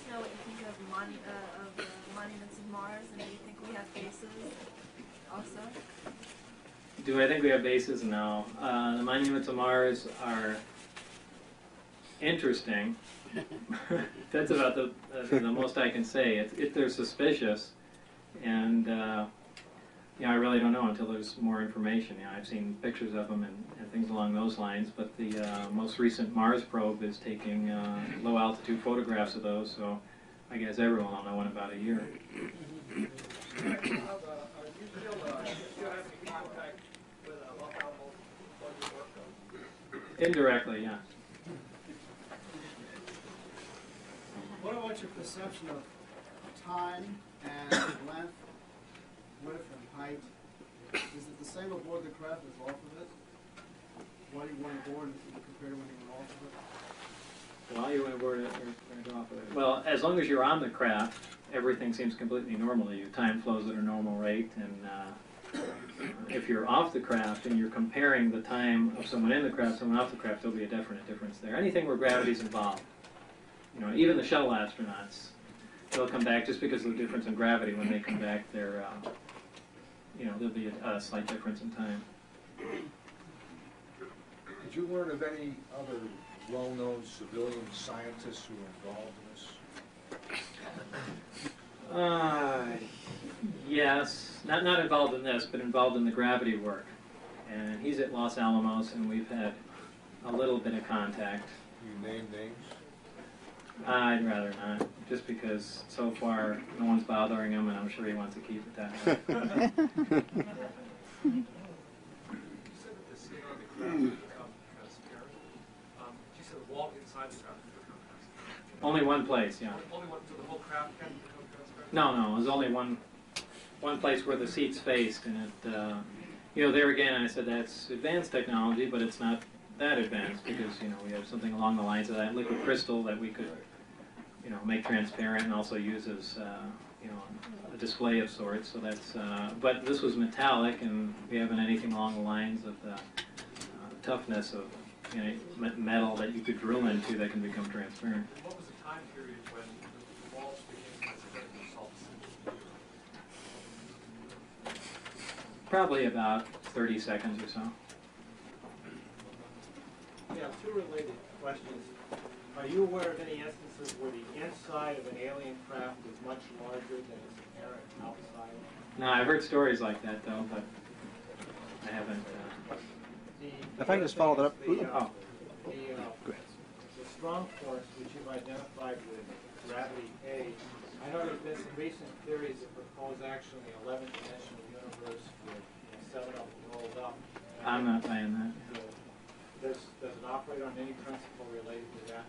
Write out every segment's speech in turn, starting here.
us know what you think of monuments of Mars, and do you think we have bases also? Do I think we have bases? No. The monuments of Mars are interesting. That's about the most I can say. They're suspicious, and I really don't know until there's more information. I've seen pictures of them and things along those lines, but the most recent Mars probe is taking low-altitude photographs of those, so I guess everyone will know in about a year. Indirectly, yeah. What about your perception of time and length, width, and height? Is it the same aboard the craft as off of it? While you went aboard compared to when you went off of it? While you went aboard it or off of it? Well, as long as you're on the craft, everything seems completely normal to you. Time flows at a normal rate, and if you're off the craft and you're comparing the time of someone in the craft, someone off the craft, there'll be a definite difference there. Anything where gravity's involved. Even the shuttle astronauts, they'll come back just because of the difference in gravity. When they come back, there'll be a slight difference in time. Did you learn of any other well-known civilian scientists who were involved in this? Yes, not involved in this, but involved in the gravity work. And he's at Los Alamos, and we've had a little bit of contact. You name names? I'd rather not, just because so far no one's bothering him, and I'm sure he wants to keep it that way. You said that the skin on the craft would become transparent. You said the wall inside the craft would become transparent. Only one place, yeah. Only one, so the whole craft can become transparent? No, there's only one place where the seats faced, and it, there again, I said that's advanced technology, but it's not that advanced because, we have something along the lines of that liquid crystal that we could, make transparent and also use as, a display of sorts. So that's, but this was metallic, and we haven't anything along the lines of the toughness of, metal that you could drill into that can become transparent. And what was the time period when the walls became transparent themselves? Probably about 30 seconds or so. Yeah, two related questions. Are you aware of any instances where the inside of an alien craft is much larger than its apparent outside? No, I've heard stories like that, though, but I haven't. If I can just follow that up. The strong force which you've identified with gravity A, I know there's been some recent theories that propose actually an 11-dimensional universe with 7 of them rolled up. I'm not buying that. Does it operate on any principle related to that?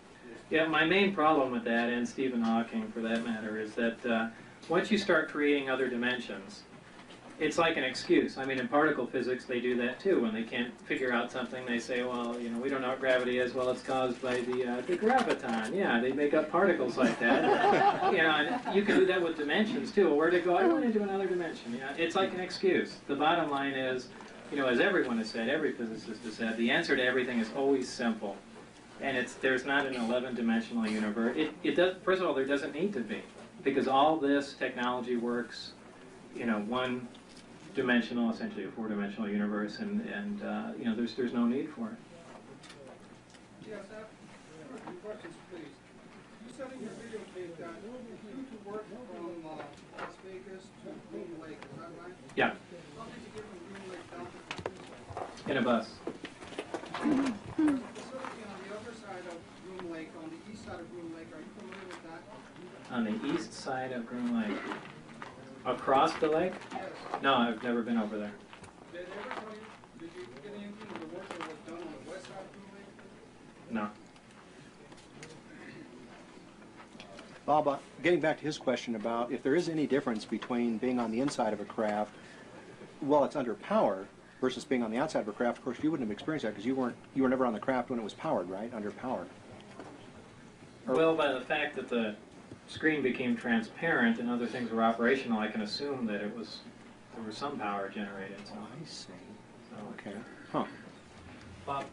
Yeah, my main problem with that, and Stephen Hawking for that matter, is that once you start creating other dimensions, it's like an excuse. I mean, in particle physics, they do that too. When they can't figure out something, they say, well, we don't know what gravity is. Well, it's caused by the graviton. Yeah, they make up particles like that. And you can do that with dimensions too. Well, where'd it go? I went into another dimension. Yeah, it's like an excuse. The bottom line is, as everyone has said, every physicist has said, the answer to everything is always simple. And there's not an 11-dimensional universe. It does. First of all, there doesn't need to be, because all this technology works, one-dimensional, essentially a 4-dimensional universe, and there's no need for it. Yes, I have a few questions, please. You said in your videotape that you two work from Las Vegas to Groom Lake, is that right? Yeah. How did you get from Groom Lake down to In a bus. There's a facility on the other side of Groom Lake, on the east side of Groom Lake. Are you familiar with that? On the east side of Groom Lake. Across the lake? Yes. No, I've never been over there. Did they ever tell you, did you get anything of the work that was done on the west side of Groom Lake? No. Bob, getting back to his question about if there is any difference between being on the inside of a craft while it's under power versus being on the outside of a craft. Of course, you wouldn't have experienced that because you were never on the craft when it was powered, right? Under power. Well, by the fact that the screen became transparent and other things were operational, I can assume that there was some power generated. So. Oh, I see. So. Okay. Huh. Bob,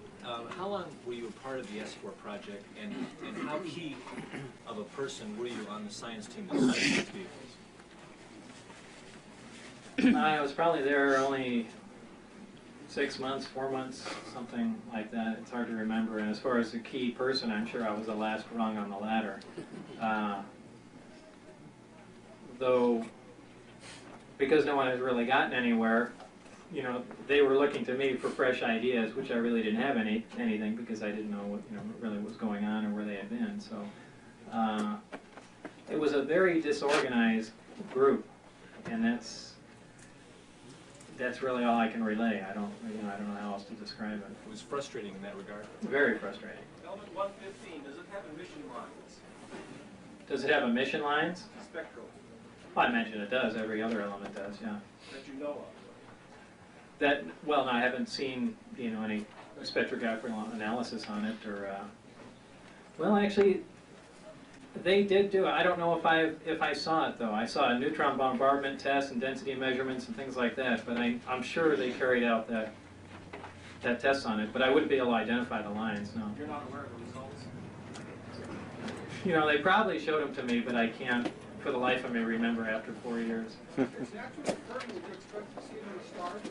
how long were you a part of the S4 project, and how key of a person were you on the science team that studied these vehicles? I was probably there only 6 months, 4 months, something like that. It's hard to remember. And as far as the key person, I'm sure I was the last rung on the ladder. Though, because no one has really gotten anywhere, you know, they were looking to me for fresh ideas, which I really didn't have anything because I didn't know what really was going on or where they had been. So it was a very disorganized group, and that's really all I can relay. I don't know how else to describe it. It was frustrating in that regard. Very frustrating. Element 115, does it have emission lines? Does it have emission lines? Spectral, Well, I imagine it does. Every other element does, yeah. that you know of? Well, no, I haven't seen, any spectrographic analysis on it, or, well, actually, they did do it. I don't know if I saw it, though. I saw a neutron bombardment test and density measurements and things like that, but I'm sure they carried out that test on it, but I wouldn't be able to identify the lines, no. You're not aware of the results? They probably showed them to me, but I can't, for the life of me, remember after 4 years. Is naturally occurring, would you expect to see it in the stars?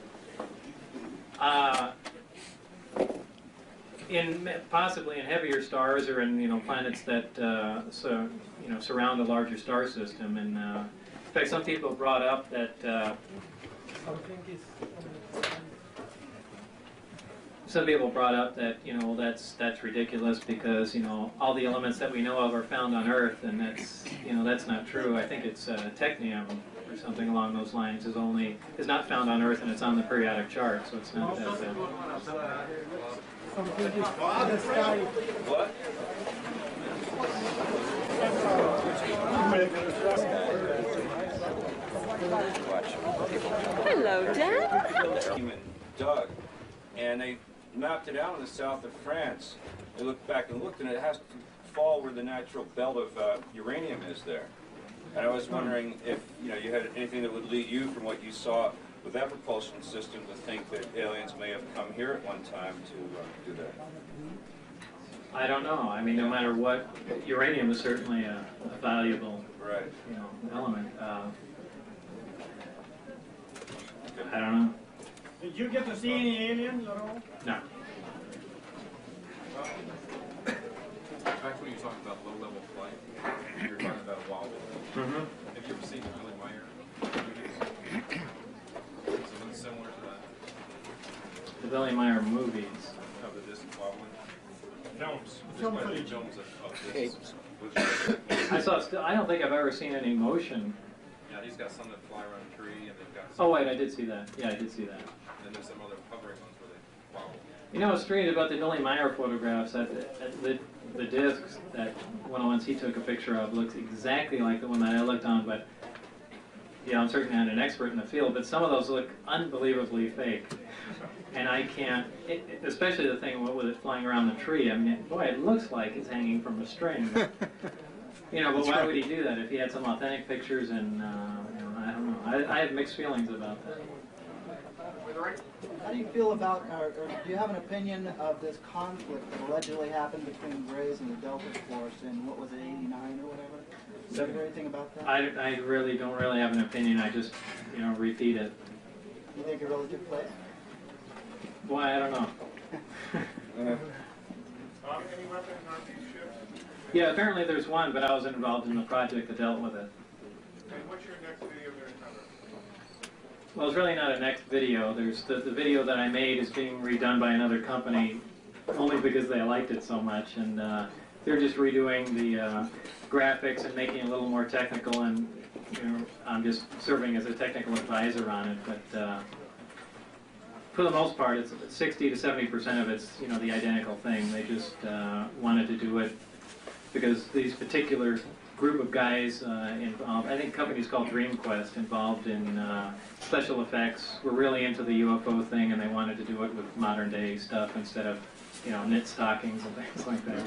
Possibly in heavier stars or in planets that surround a larger star system. And in fact, some people brought up that that's ridiculous because all the elements that we know of are found on Earth, and that's not true. I think it's technium or something along those lines is not found on Earth, and it's on the periodic chart, so it's not that bad. What? Hello, Dad. Doug, and they mapped it out in the south of France. They looked back and looked, and it has to fall where the natural belt of uranium is there. And I was wondering if you had anything that would lead you from what you saw with that propulsion system to think that aliens may have come here at one time to do that. I don't know. I mean, no matter what, uranium is certainly a valuable, right, element. I don't know. Did you get to see any aliens at all? No. Back when you were talking about low-level flight, you were talking about wobble. Mm-hmm. Have you ever seen the Billy Meyer movies? Something similar to that? The Billy Meyer movies. Of the disc wobbling? Films. There's quite a few films of discs. I don't think I've ever seen any motion. Yeah, he's got some that fly around a tree, and they've got some. Oh wait, I did see that. Yeah, I did see that. And there's some other hovering ones where they wobble. What's strange about the Billy Meyer photographs, that the discs, that one of the ones he took a picture of, looks exactly like the one that I looked on, but I'm certainly not an expert in the field, but some of those look unbelievably fake. And I can't, especially the thing with it flying around the tree, I mean, boy, it looks like it's hanging from a string. But why would he do that if he had some authentic pictures? And I don't know. I have mixed feelings about that. How do you feel about, or do you have an opinion of this conflict that allegedly happened between Grays and the Delta Force in, what was it, 89 or whatever? Do you hear anything about that? I really don't really have an opinion. I just, repeat it. You think it really took place? Why, I don't know. Any weapons on these ships? Yeah, apparently there's one, but I wasn't involved in the project that dealt with it. And what's your next video going to cover? Well, it's really not a next video. There's the video that I made is being redone by another company only because they liked it so much, and they're just redoing the graphics and making it a little more technical, and I'm just serving as a technical advisor on it. But for the most part, it's 60 to 70% of it's the identical thing. They just wanted to do it because these particular group of guys involved, I think companies called DreamQuest, involved in special effects, were really into the UFO thing, and they wanted to do it with modern day stuff instead of knit stockings and things like that.